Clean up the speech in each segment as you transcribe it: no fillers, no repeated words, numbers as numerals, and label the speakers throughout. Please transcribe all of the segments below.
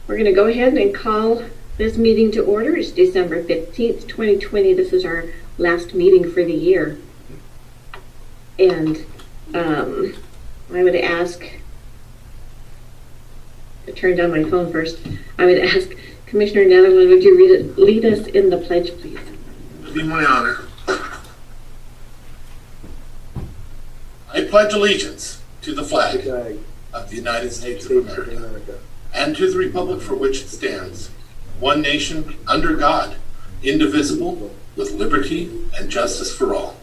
Speaker 1: We're going to go ahead and call this meeting to order. It's December 15th, 2020. This is our last meeting for the year. And I would ask, I turned on my phone first. I would ask Commissioner Netherland, would you lead us in the pledge, please?
Speaker 2: It would be my honor. I pledge allegiance to the flag of the United States of America and to the republic for which it stands, one nation, under God, indivisible, with liberty and justice for all.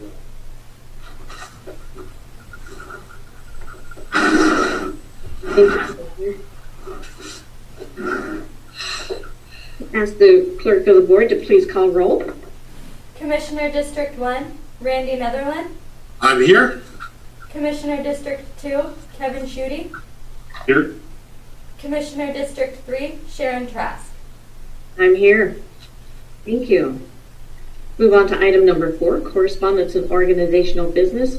Speaker 1: Ask the clerk of the board to please call roll.
Speaker 3: Commissioner District 1, Randy Netherland.
Speaker 2: I'm here.
Speaker 3: Commissioner District 2, Kevin Schutte.
Speaker 2: Here.
Speaker 3: Commissioner District 3, Sharon Trask.
Speaker 1: I'm here. Thank you. Move on to item number 4, correspondence and organizational business.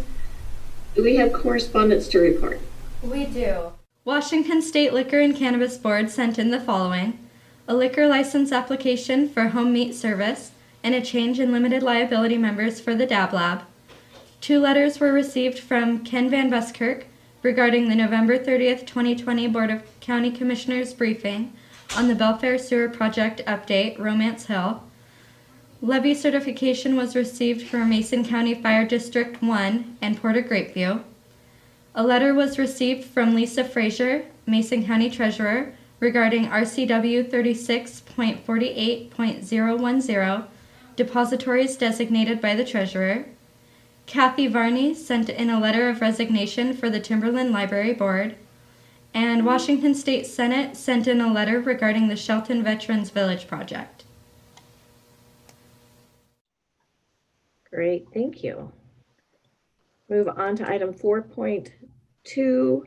Speaker 1: Do we have correspondence to report?
Speaker 3: We do. Washington State Liquor and Cannabis Board sent in the following: a liquor license application for home meat service and a change in limited liability members for the Dab Lab. 2 letters were received from Ken Van Buskirk regarding the November 30th, 2020 Board of County Commissioners briefing on the Belfair Sewer Project update, Romance Hill. Levy certification was received from Mason County Fire District 1 and Port of Grapeview. A letter was received from Lisa Frazier, Mason County Treasurer, regarding RCW 36.48.010, depositories designated by the Treasurer. Kathy Varney sent in a letter of resignation for the Timberland Library Board. And Washington State Senate sent in a letter regarding the Shelton Veterans Village project.
Speaker 1: Great, thank you. Move on to item 4.2.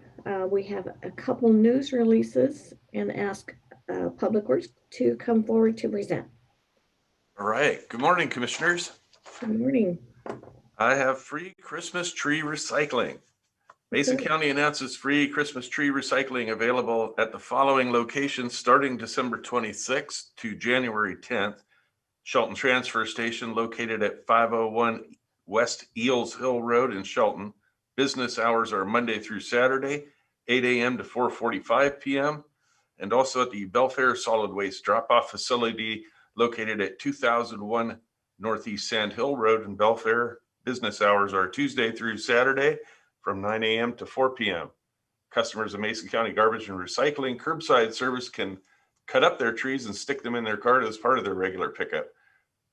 Speaker 1: We have a couple news releases and ask Public Works to come forward to present.
Speaker 4: All right. Good morning, Commissioners.
Speaker 1: Good morning.
Speaker 4: I have free Christmas tree recycling. Mason County announces free Christmas tree recycling available at the following locations starting December 26th to January 10th. Shelton Transfer Station located at 501 West Eels Hill Road in Shelton. Business hours are Monday through Saturday, 8 a.m. to 4:45 p.m. And also at the Belfair Solid Waste Drop-Off Facility located at 2001 Northeast Sand Hill Road in Belfair. Business hours are Tuesday through Saturday from 9 a.m. to 4 p.m. Customers of Mason County Garbage and Recycling Curbside Service can cut up their trees and stick them in their cart as part of their regular pickup.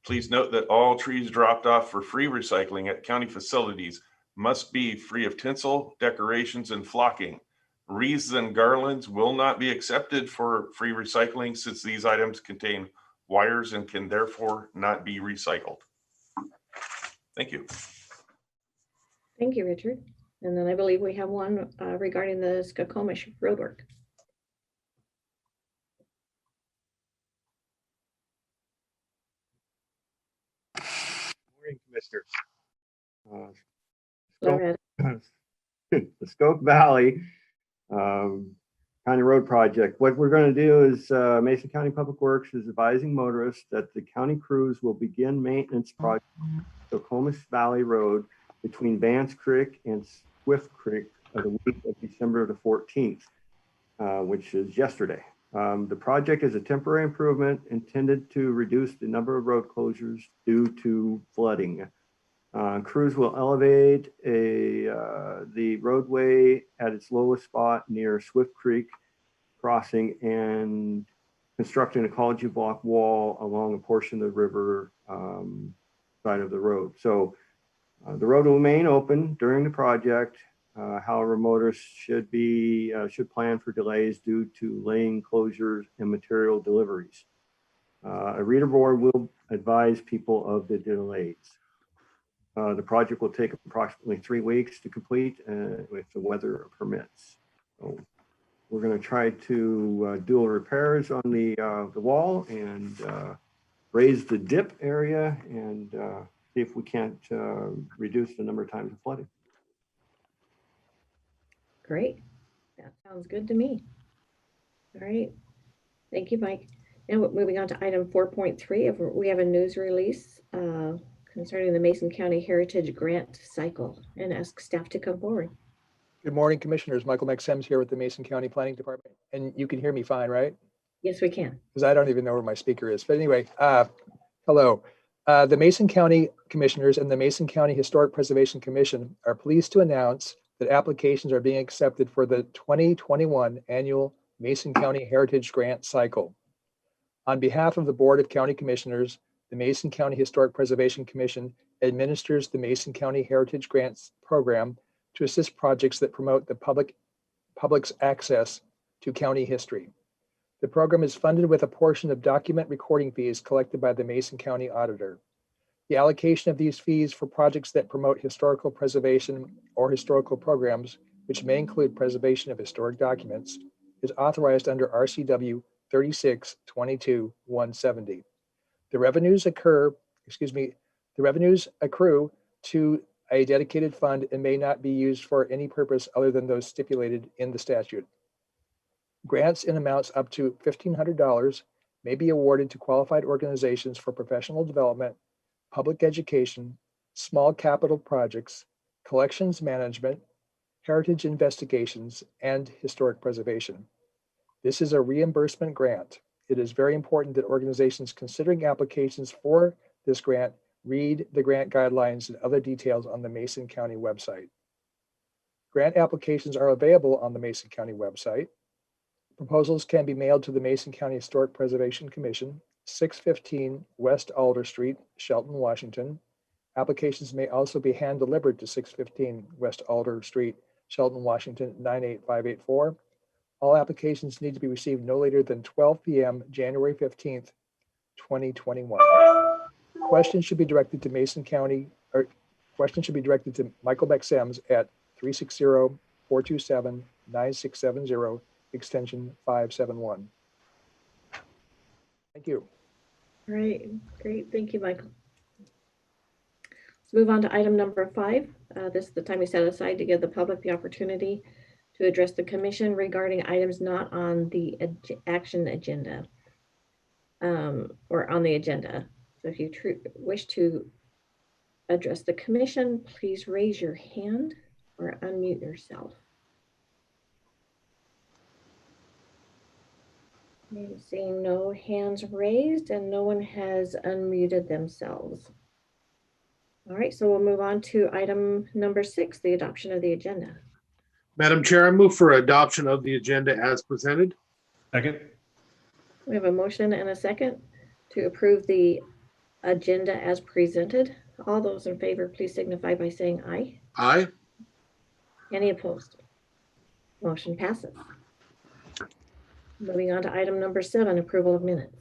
Speaker 4: Please note that all trees dropped off for free recycling at county facilities must be free of tinsel, decorations, and flocking. Wreaths and garlands will not be accepted for free recycling since these items contain wires and can therefore not be recycled. Thank you.
Speaker 1: Thank you, Richard. And then I believe we have one regarding the Skokomish roadwork.
Speaker 5: Morning, Commissioner. The Skoke Valley County Road Project. What we're going to do is Mason County Public Works is advising motorists that the county crews will begin maintenance project Skokomish Valley Road between Vance Creek and Swift Creek of the week of December the 14th, which is yesterday. The project is a temporary improvement intended to reduce the number of road closures due to flooding. Crews will elevate the roadway at its lowest spot near Swift Creek crossing and construct an ecology block wall along a portion of the river side of the road. So the road will remain open during the project. However, motorists should plan for delays due to lane closures and material deliveries. A reader board will advise people of the delays. The project will take approximately 3 weeks to complete if the weather permits. So we're going to try to do repairs on the wall and raise the dip area and see if we can't reduce the number of times of flooding.
Speaker 1: Great. That sounds good to me. All right. Thank you, Mike. Now we're moving on to item 4.3. We have a news release concerning the Mason County Heritage Grant Cycle, and ask staff to come forward.
Speaker 6: Good morning, Commissioners. Michael McSims here with the Mason County Planning Department. And you can hear me fine, right?
Speaker 1: Yes, we can.
Speaker 6: Because I don't even know where my speaker is. But anyway, hello. The Mason County Commissioners and the Mason County Historic Preservation Commission are pleased to announce that applications are being accepted for the 2021 annual Mason County Heritage Grant Cycle. On behalf of the Board of County Commissioners, the Mason County Historic Preservation Commission administers the Mason County Heritage Grants Program to assist projects that promote the public's access to county history. The program is funded with a portion of document recording fees collected by the Mason County Auditor. The allocation of these fees for projects that promote historical preservation or historical programs, which may include preservation of historic documents, is authorized under RCW 3622-170. The revenues accrue to a dedicated fund and may not be used for any purpose other than those stipulated in the statute. Grants in amounts up to $1,500 may be awarded to qualified organizations for professional development, public education, small capital projects, collections management, heritage investigations, and historic preservation. This is a reimbursement grant. It is very important that organizations considering applications for this grant read the grant guidelines and other details on the Mason County website. Grant applications are available on the Mason County website. Proposals can be mailed to the Mason County Historic Preservation Commission, 615 West Alder Street, Shelton, Washington. Applications may also be hand delivered to 615 West Alder Street, Shelton, Washington, 98584. All applications need to be received no later than 12 p.m. January 15th, 2021. Questions should be directed to Mason County, or questions should be directed to Michael McSims at 360-427-9670, extension 571. Thank you.
Speaker 1: All right, great. Thank you, Michael. Let's move on to item number 5. This is the time we set aside to give the public the opportunity to address the commission regarding items not on the action agenda or on the agenda. So if you wish to address the commission, please raise your hand or unmute yourself. I'm seeing no hands raised and no one has unmuted themselves. All right, so we'll move on to item number 6, the adoption of the agenda.
Speaker 2: Madam Chair, I move for adoption of the agenda as presented.
Speaker 7: Second.
Speaker 1: We have a motion and a second to approve the agenda as presented. All those in favor, please signify by saying aye.
Speaker 2: Aye.
Speaker 1: Any opposed? Motion passes. Moving on to item number 7, approval of minutes.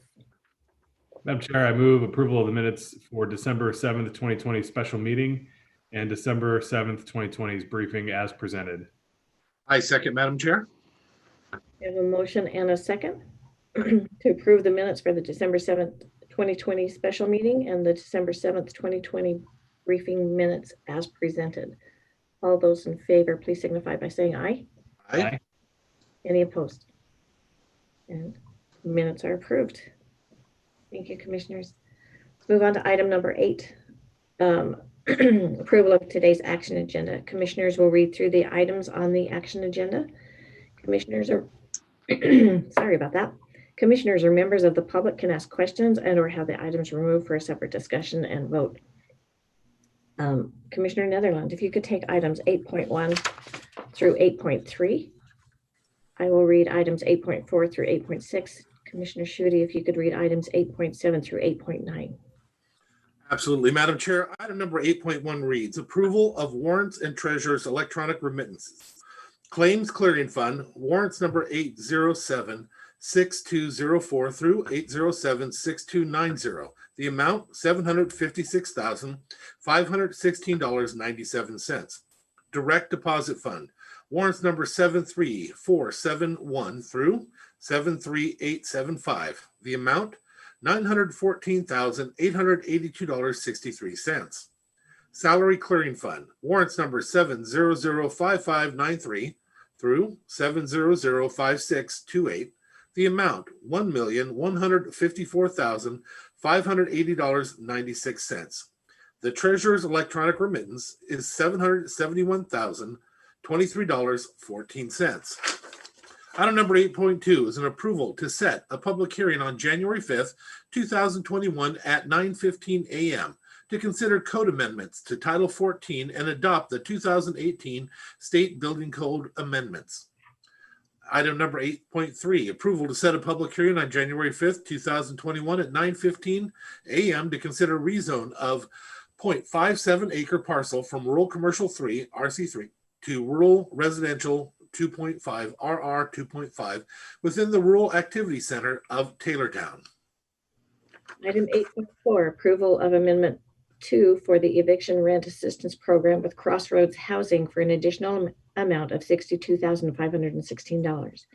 Speaker 7: Madam Chair, I move approval of the minutes for December 7th, 2020 special meeting and December 7th, 2020's briefing as presented.
Speaker 2: I second, Madam Chair.
Speaker 1: We have a motion and a second to approve the minutes for the December 7th, 2020 special meeting and the December 7th, 2020 briefing minutes as presented. All those in favor, please signify by saying aye.
Speaker 2: Aye.
Speaker 1: Any opposed? And minutes are approved. Thank you, commissioners. Let's move on to item number 8. Approval of today's action agenda. Commissioners will read through the items on the action agenda. Commissioners are, sorry about that. Commissioners or members of the public can ask questions and or have the items removed for a separate discussion and vote. Commissioner Netherland, if you could take items 8.1 through 8.3. I will read items 8.4 through 8.6. Commissioner Schutte, if you could read items 8.7 through 8.9.
Speaker 2: Absolutely, Madam Chair. Item number 8.1 reads approval of warrants and treasurer's electronic remittances. Claims Clearing Fund, warrants number 807-6204 through 807-6290. The amount $756,516.97. Direct Deposit Fund, warrants number 73471 through 73875. The amount $914,882.63. Salary Clearing Fund, warrants number 7005593 through 7005628. the amount $1,154,580.96. The treasurer's electronic remittance is $771,023.14. Item number 8.2 is an approval to set a public hearing on January 5th, 2021 at 9:15 a.m. to consider code amendments to Title 14 and adopt the 2018 State Building Code amendments. Item number 8.3, approval to set a public hearing on January 5th, 2021 at 9:15 a.m. to consider rezone of 0.57 acre parcel from rural commercial 3, RC3, to rural residential 2.5, RR 2.5, within the Rural Activity Center of Taylortown.
Speaker 1: Item 8.4, approval of Amendment 2 for the Eviction Rent Assistance Program with Crossroads Housing for an additional amount of $62,516.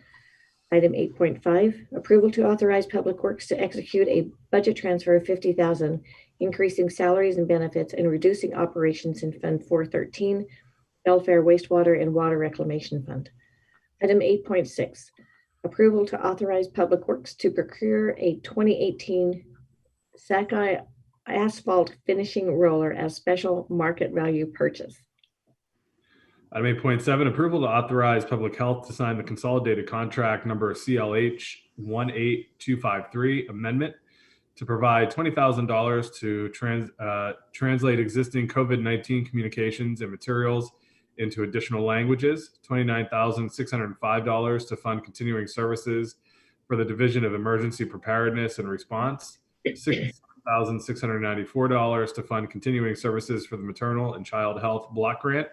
Speaker 1: Item 8.5, approval to authorize Public Works to execute a budget transfer of $50,000, increasing salaries and benefits and reducing operations in Fund 413, Welfare, Wastewater, and Water Reclamation Fund. Item 8.6, approval to authorize Public Works to procure a 2018 Sakai asphalt finishing roller as special market value purchase.
Speaker 7: Item 8.7, approval to authorize Public Health to sign the consolidated contract number CLH 18253 amendment to provide $20,000 to translate existing COVID-19 communications and materials into additional languages, $29,605 to fund continuing services for the Division of Emergency Preparedness and Response, $6,694 to fund continuing services for the Maternal and Child Health Block Grant,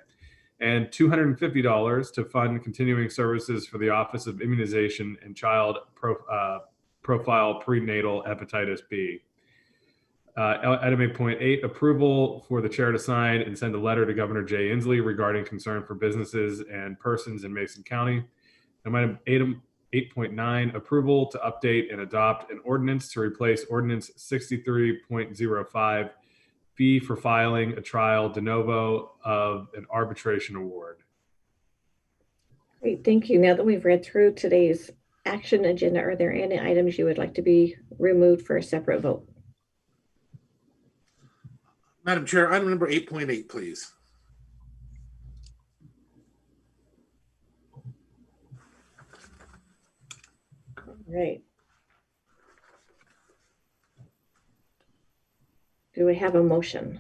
Speaker 7: and $250 to fund continuing services for the Office of Immunization and Child Profile Prenatal Hepatitis B. Item 8.8, approval for the chair to sign and send a letter to Governor Jay Inslee regarding concern for businesses and persons in Mason County. And item 8.9, approval to update and adopt an ordinance to replace Ordinance 63.05, fee for filing a trial de novo of an arbitration award.
Speaker 1: Great, thank you. Now that we've read through today's action agenda, are there any items you would like to be removed for a separate vote?
Speaker 2: Madam Chair, item number 8.8, please.
Speaker 1: All right. Do we have a motion?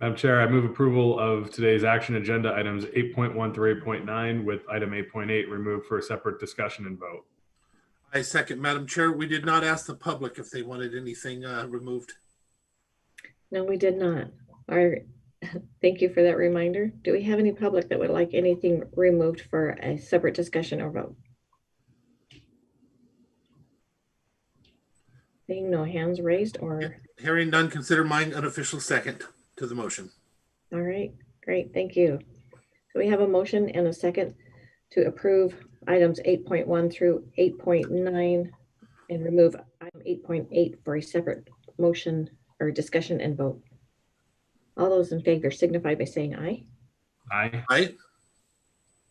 Speaker 7: Madam Chair, I move approval of today's action agenda items 8.1 through 8.9 with item 8.8 removed for a separate discussion and vote.
Speaker 2: I second, Madam Chair. We did not ask the public if they wanted anything removed.
Speaker 1: No, we did not. Thank you for that reminder. Do we have any public that would like anything removed for a separate discussion or vote? Seeing no hands raised or...
Speaker 2: Hearing none, consider mine an official second to the motion.
Speaker 1: All right, great, thank you. So we have a motion and a second to approve items 8.1 through 8.9 and remove item 8.8 for a separate motion or discussion and vote. All those in favor signify by saying aye.
Speaker 7: Aye.
Speaker 2: Aye.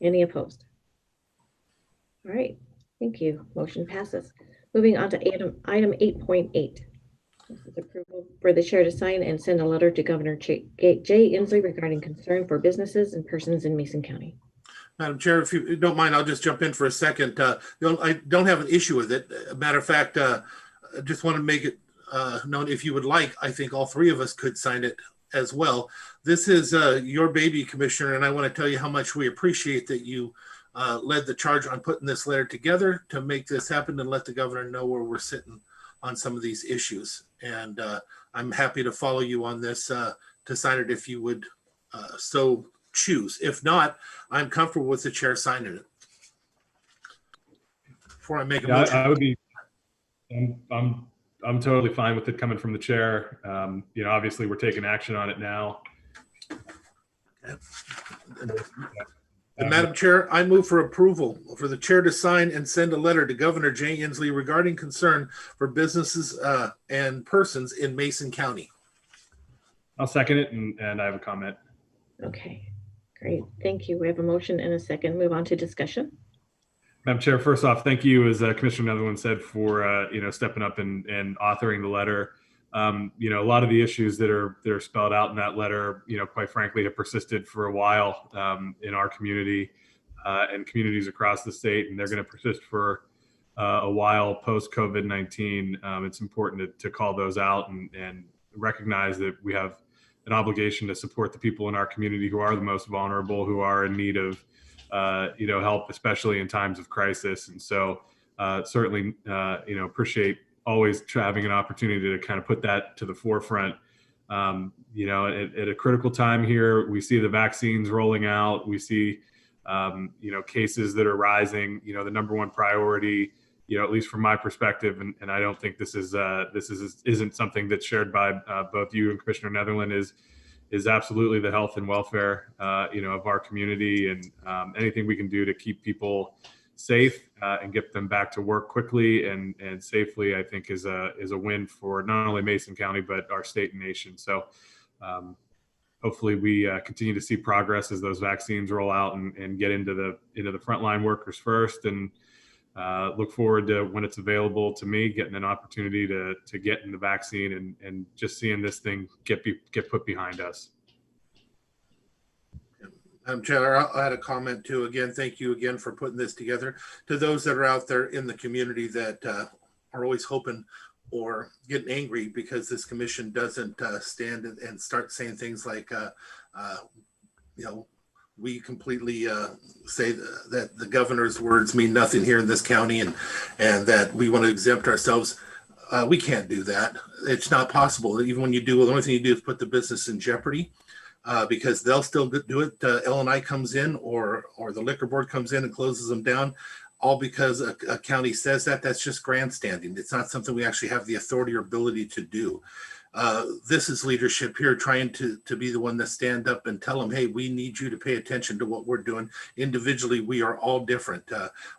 Speaker 1: Any opposed? All right, thank you. Motion passes. Moving on to item 8.8. This is approval for the chair to sign and send a letter to Governor Jay Inslee regarding concern for businesses and persons in Mason County.
Speaker 2: Madam Chair, if you don't mind, I'll just jump in for a second. I don't have an issue with it. Matter of fact, I just want to make it known, if you would like, I think all three of us could sign it as well. This is your baby, Commissioner, and I want to tell you how much we appreciate that you led the charge on putting this letter together to make this happen and let the governor know where we're sitting on some of these issues. And I'm happy to follow you on this to sign it if you would so choose. If not, I'm comfortable with the chair signing it. Before I make a motion.
Speaker 7: I would be, I'm totally fine with it coming from the chair. Obviously we're taking action on it now.
Speaker 2: And Madam Chair, I move for approval for the chair to sign and send a letter to Governor Jay Inslee regarding concern for businesses and persons in Mason County.
Speaker 7: I'll second it and I have a comment.
Speaker 1: Okay, great. Thank you. We have a motion and a second. Move on to discussion.
Speaker 7: Madam Chair, first off, thank you, as Commissioner Netherland said, for stepping up and authoring the letter. A lot of the issues that are spelled out in that letter, quite frankly, have persisted for a while in our community and communities across the state, and they're going to persist for a while post COVID-19. It's important to call those out and recognize that we have an obligation to support the people in our community who are the most vulnerable, who are in need of help, especially in times of crisis. And so certainly, appreciate always having an opportunity to kind of put that to the forefront. At a critical time here, we see the vaccines rolling out. We see, cases that are rising. The number one priority, at least from my perspective, and I don't think this isn't something that's shared by both you and Commissioner Netherland, is absolutely the health and welfare, of our community, and anything we can do to keep people safe and get them back to work quickly and safely, I think is a win for not only Mason County, but our state and nation. So hopefully we continue to see progress as those vaccines roll out and get into the frontline workers first, and look forward to, when it's available to me, getting an opportunity to get in the vaccine and just seeing this thing get put behind us.
Speaker 2: Chair, I had a comment too. Again, thank you again for putting this together. To those that are out there in the community that are always hoping or getting angry because this commission doesn't stand and start saying things like, we completely say that the governor's words mean nothing here in this county, and that we want to exempt ourselves. We can't do that. It's not possible. Even when you do, the only thing you do is put the business in jeopardy. Because they'll still do it. L&I comes in, or the liquor board comes in and closes them down, all because a county says that. That's just grandstanding. It's not something we actually have the authority or ability to do. This is leadership here, trying to be the one that stand up and tell them, hey, we need you to pay attention to what we're doing. Individually, we are all different.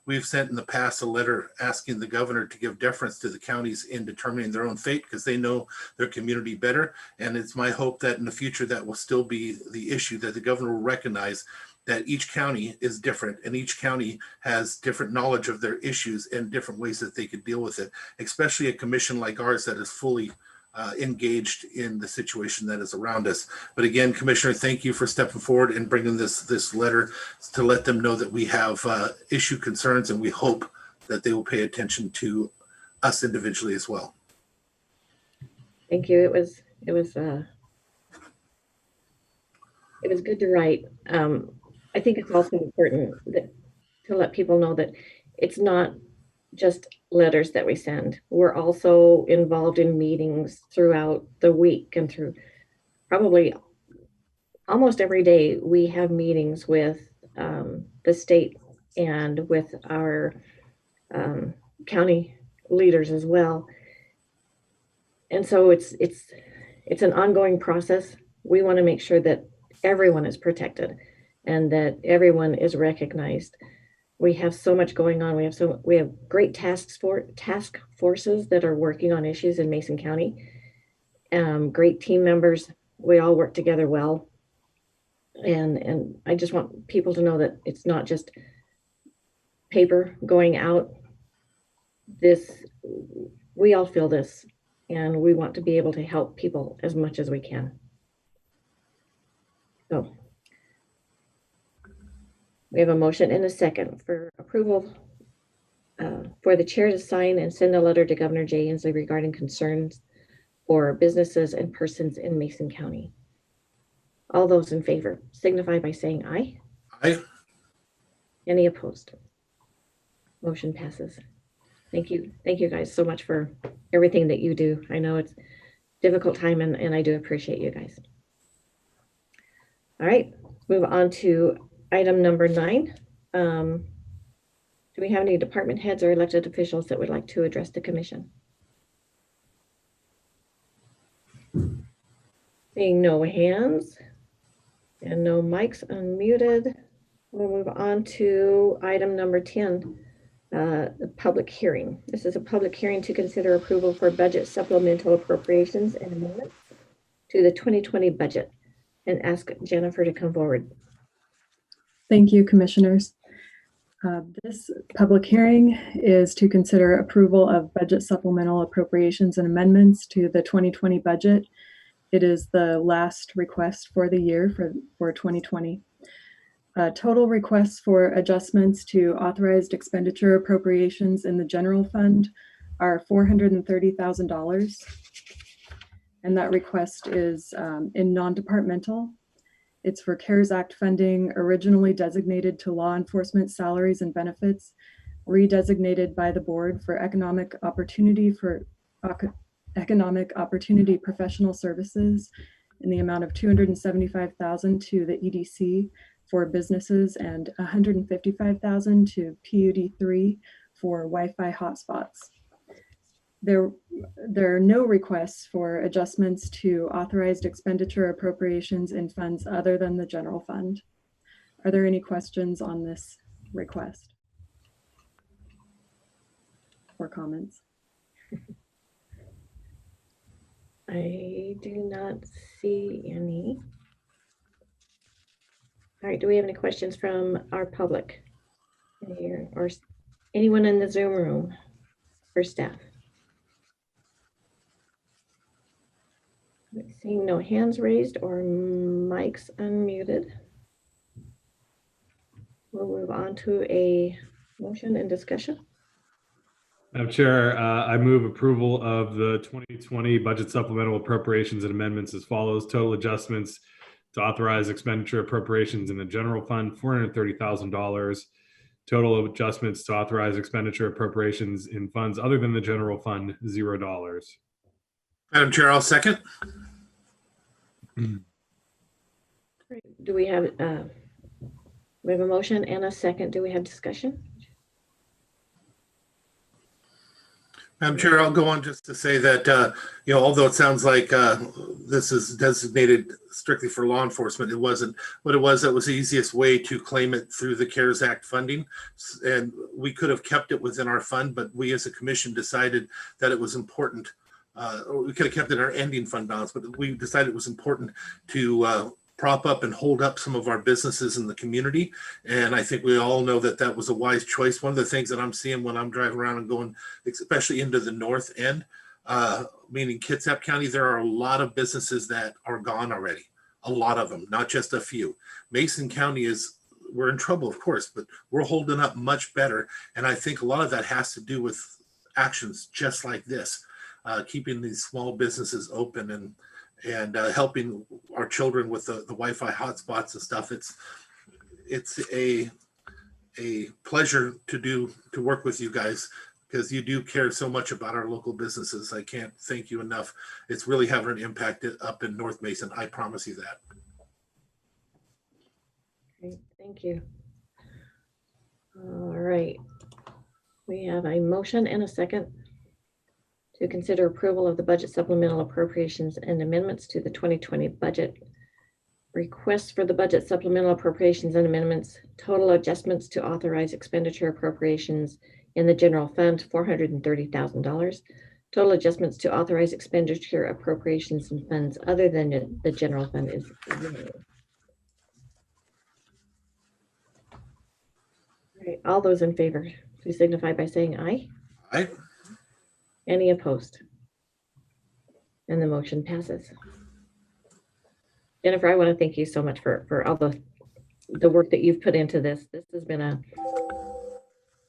Speaker 2: We've sent in the past a letter asking the governor to give deference to the counties in determining their own fate, because they know their community better. And it's my hope that in the future that will still be the issue, that the governor will recognize that each county is different and each county has different knowledge of their issues and different ways that they could deal with it, especially a commission like ours that is fully engaged in the situation that is around us. But again, Commissioner, thank you for stepping forward and bringing this letter to let them know that we have issue concerns, and we hope that they will pay attention to us individually as well.
Speaker 1: Thank you. It was good to write. I think it's also important to let people know that it's not just letters that we send. We're also involved in meetings throughout the week, and through probably almost every day we have meetings with the state and with our county leaders as well. And so it's an ongoing process. We want to make sure that everyone is protected and that everyone is recognized. We have so much going on. We have great task forces that are working on issues in Mason County. Great team members. We all work together well. And I just want people to know that it's not just paper going out. We all feel this, and we want to be able to help people as much as we can. So we have a motion and a second for approval for the chair to sign and send a letter to Governor Jay Inslee regarding concerns for businesses and persons in Mason County. All those in favor signify by saying aye.
Speaker 2: Aye.
Speaker 1: Any opposed? Motion passes. Thank you. Thank you guys so much for everything that you do. I know it's a difficult time, and I do appreciate you guys. All right, move on to item number 9. Do we have any department heads or elected officials that would like to address the commission? Seeing no hands and no mics unmuted, we'll move on to item number 10, the public hearing. This is a public hearing to consider approval for budget supplemental appropriations and amendments to the 2020 budget, and ask Jennifer to come forward.
Speaker 8: Thank you, commissioners. This public hearing is to consider approval of budget supplemental appropriations and amendments to the 2020 budget. It is the last request for the year for 2020. Total requests for adjustments to authorized expenditure appropriations in the general fund are $430,000. And that request is in non-departmental. It's for CARES Act funding originally designated to law enforcement salaries and benefits, redesignated by the board for economic opportunity professional services in the amount of $275,000 to the EDC for businesses and $155,000 to PUD3 for Wi-Fi hotspots. There are no requests for adjustments to authorized expenditure appropriations in funds other than the general fund. Are there any questions on this request or comments?
Speaker 1: I do not see any. All right, do we have any questions from our public here or anyone in the Zoom room or staff? Seeing no hands raised or mics unmuted, we'll move on to a motion and discussion.
Speaker 7: Madam Chair, I move approval of the 2020 budget supplemental appropriations and amendments as follows. Total adjustments to authorize expenditure appropriations in the general fund, $430,000. Total adjustments to authorize expenditure appropriations in funds other than the general fund, $0.
Speaker 2: Madam Chair, I'll second.
Speaker 1: Do we have a motion and a second? Do we have discussion?
Speaker 2: Madam Chair, I'll go on just to say that, although it sounds like this is designated strictly for law enforcement, it wasn't. What it was the easiest way to claim it through the CARES Act funding. And we could have kept it within our fund, but we as a commission decided that it was important. Or we could have kept it in our ending fund balance, but we decided it was important to prop up and hold up some of our businesses in the community. And I think we all know that that was a wise choice. One of the things that I'm seeing when I'm driving around and going, especially into the north end, meaning Kitsap County, there are a lot of businesses that are gone already. A lot of them, not just a few. Mason County we're in trouble, of course, but we're holding up much better. And I think a lot of that has to do with actions just like this, keeping these small businesses open and helping our children with the Wi-Fi hotspots and stuff. It's a pleasure to work with you guys because you do care so much about our local businesses. I can't thank you enough. It's really having an impact up in North Mason. I promise you that.
Speaker 1: Great, thank you. All right, we have a motion and a second to consider approval of the budget supplemental appropriations and amendments to the 2020 budget. Requests for the budget supplemental appropriations and amendments, total adjustments to authorize expenditure appropriations in the general fund, $430,000. Total adjustments to authorize expenditure appropriations in funds other than the general fund is $0. All right, all those in favor, please signify by saying aye.
Speaker 2: Aye.
Speaker 1: Any opposed? And the motion passes. Jennifer, I want to thank you so much for all the work that you've put into this. This has been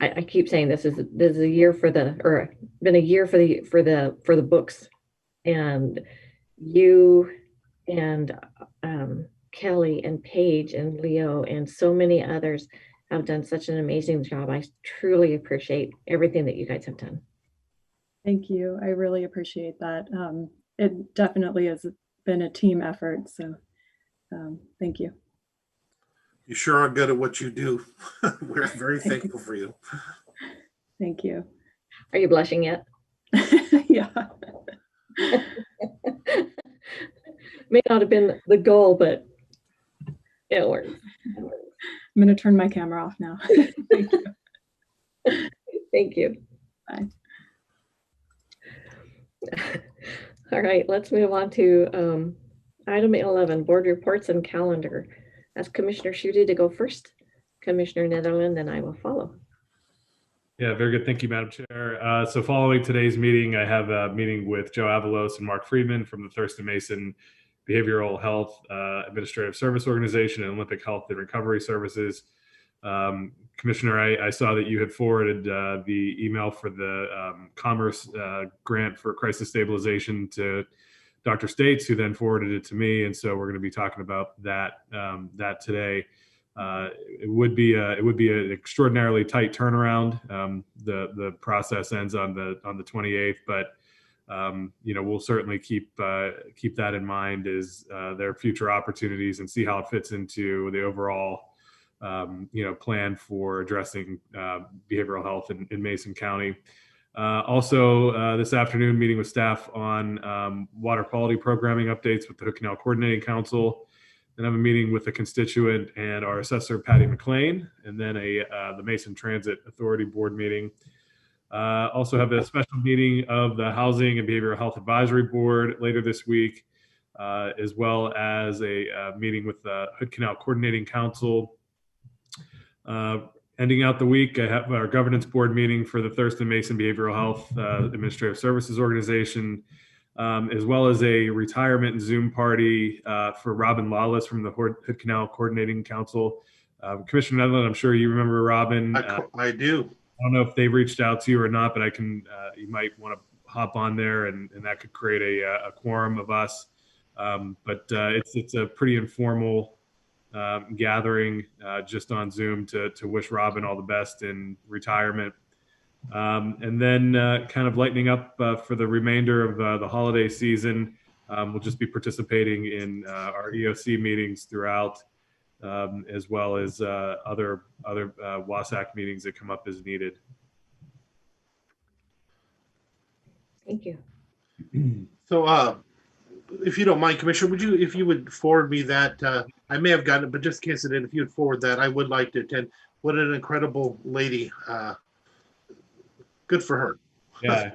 Speaker 1: I keep saying this is a year been a year for the books, and you and Kelly and Paige and Leo and so many others have done such an amazing job. I truly appreciate everything that you guys have done.
Speaker 8: Thank you. I really appreciate that. It definitely has been a team effort. So thank you.
Speaker 2: You sure are good at what you do. We're very thankful for you.
Speaker 8: Thank you.
Speaker 1: Are you blushing yet?
Speaker 8: Yeah.
Speaker 1: May not have been the goal, but it worked.
Speaker 8: I'm going to turn my camera off now. Thank you.
Speaker 1: Thank you.
Speaker 8: Bye.
Speaker 1: All right, let's move on to item 11, board reports and calendar. Ask Commissioner Schutte to go first. Commissioner Netherland, then I will follow.
Speaker 7: Yeah, very good. Thank you, Madam Chair. So following today's meeting, I have a meeting with Joe Avalos and Mark Friedman from the Thurston Mason Behavioral Health Administrative Service Organization and Olympic Health and Recovery Services. Commissioner, I saw that you had forwarded the email for the Commerce grant for crisis stabilization to Dr. States, who then forwarded it to me. And so we're going to be talking about that today. It would be an extraordinarily tight turnaround. The process ends on the 28th, but we'll certainly keep that in mind as their future opportunities and see how it fits into the overall plan for addressing behavioral health in Mason County. Also, this afternoon, meeting with staff on water quality programming updates with the Hood Canal Coordinating Council. Then I have a meeting with a constituent and our assessor, Patty McLean, and then the Mason Transit Authority Board meeting. Also have a special meeting of the Housing and Behavioral Health Advisory Board later this week, as well as a meeting with the Hood Canal Coordinating Council. Ending out the week, I have our governance board meeting for the Thurston Mason Behavioral Health Administrative Services Organization, as well as a retirement and Zoom party for Robin Lawless from the Hood Canal Coordinating Council. Commissioner Netherland, I'm sure you remember Robin.
Speaker 2: I do.
Speaker 7: I don't know if they've reached out to you or not, but I can. You might want to hop on there, and that could create a quorum of us. But it's a pretty informal gathering just on Zoom to wish Robin all the best in retirement. And then kind of lightening up for the remainder of the holiday season, we'll just be participating in our EOC meetings throughout, as well as other WASAC meetings that come up as needed.
Speaker 1: Thank you.
Speaker 2: So, if you don't mind, Commissioner, if you would forward me that, I may have gotten it, but just in case it didn't, if you would forward that, I would like to attend. What an incredible lady. Good for her.
Speaker 7: Yeah,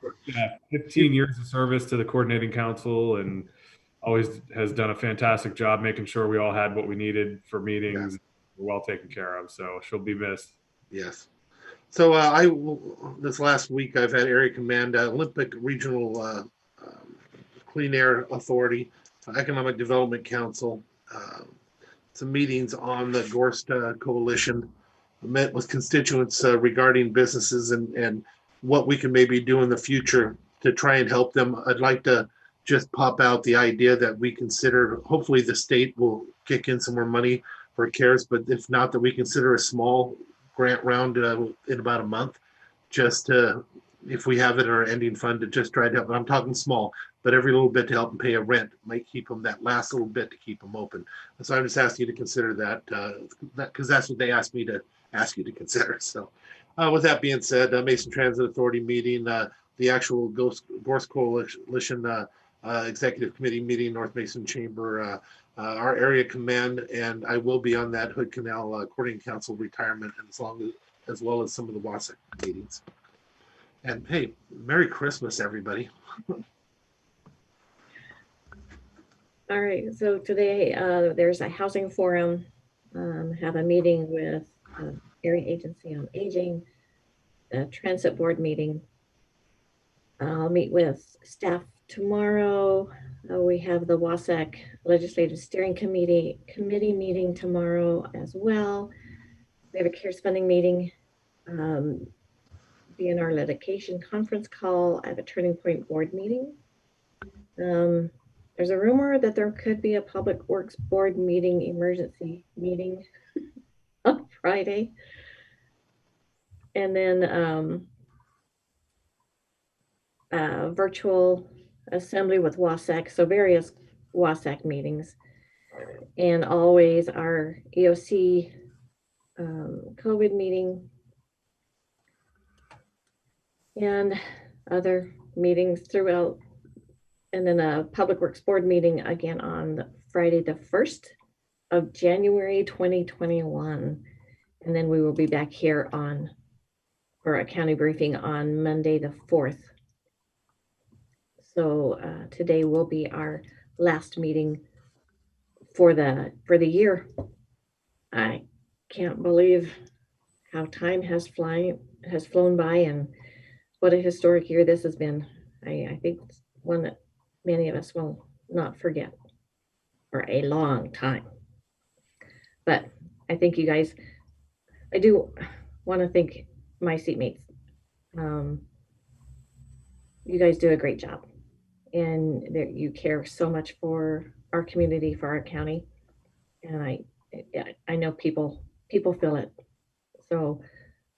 Speaker 7: 15 years of service to the coordinating council and always has done a fantastic job making sure we all had what we needed for meetings. We're well taken care of. So she'll be missed.
Speaker 2: Yes. So this last week I've had Area Command, Olympic Regional Clean Air Authority, Economic Development Council, some meetings on the Gorst Coalition. I met with constituents regarding businesses and what we can maybe do in the future to try and help them. I'd like to just pop out the idea that we consider, hopefully the state will kick in some more money for CARES, but if not, that we consider a small grant round in about a month, just to, if we have it in our ending fund, to just try to help. I'm talking small, but every little bit to help them pay a rent might keep them that last little bit to keep them open. So I'm just asking you to consider that, because that's what they asked me to ask you to consider. So with that being said, Mason Transit Authority meeting, the actual Gorst Coalition Executive Committee meeting, North Mason Chamber, our area command, and I will be on that Hood Canal Coordinating Council retirement, and as well as some of the WASAC meetings. And hey, Merry Christmas, everybody.
Speaker 1: All right, so today there's a housing forum, have a meeting with Area Agency on Aging, a transit board meeting. I'll meet with staff tomorrow. We have the WASAC Legislative Steering Committee meeting tomorrow as well. We have a CARES funding meeting, DNR litigation conference call. I have a Turning Point board meeting. There's a rumor that there could be a Public Works board meeting, emergency meeting on Friday. And then virtual assembly with WASAC, so various WASAC meetings, and always our EOC COVID meeting and other meetings throughout, and then a Public Works Board meeting again on Friday the 1st of January 2021, and then we will be back here for a county briefing on Monday the 4th. So today will be our last meeting for the year. I can't believe how time has flown by and what a historic year this has been. I think it's one that many of us will not forget for a long time. But I thank you guys. I do want to thank my seatmates. You guys do a great job, and you care so much for our community, for our county, and I know people feel it. So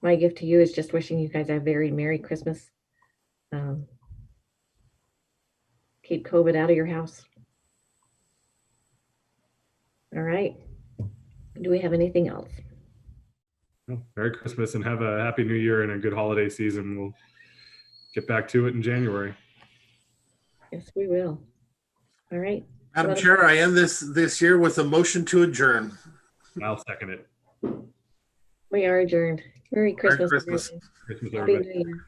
Speaker 1: my gift to you is just wishing you guys a very Merry Christmas. Keep COVID out of your house. All right. Do we have anything else?
Speaker 7: Well, Merry Christmas and have a happy new year and a good holiday season. We'll get back to it in January.
Speaker 1: Yes, we will. All right.
Speaker 2: Madam Chair, I end this year with a motion to adjourn.
Speaker 7: I'll second it.
Speaker 1: We are adjourned. Merry Christmas.
Speaker 2: Christmas.
Speaker 7: Christmas,
Speaker 1: Happy
Speaker 7: everybody.
Speaker 1: New Year.